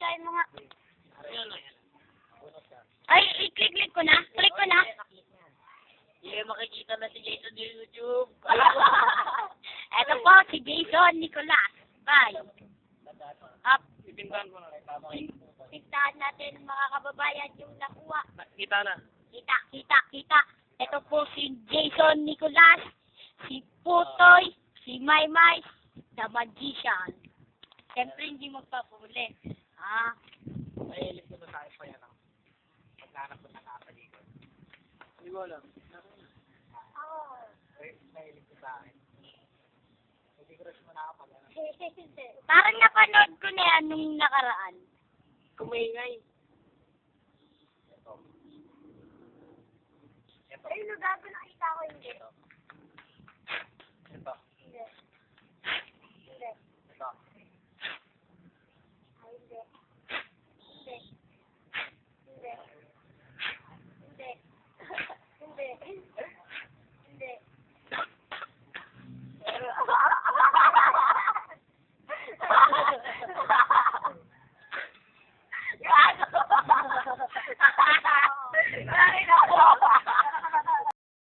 sa mga... Ay, i-click ko na. Click ko na. Hindi makikita na si Jason sa YouTube. Eto po, si Jason Nicolas. Bye. Up. Ipintahan ko na. Pintahan natin mga kababayan yung nakuha. Kita na. Kita. Ito po si Jason Nicolas, si Putoy, si Maymay, the Magician. Siyempre hindi magpapuli. Mahilig ko na sa akin pa yan. Paghanap ko na nakapaligod. Hindi ko alam. Mahilig ko sa akin. Hindi ko rin mo nakapaghanap. Parang napanood ko na yan nung nakaraan. Kumingay. Ay, lugar ko nakita ko hindi. Ito. Hindi. Ito. Ay, hindi. Hindi. Gago!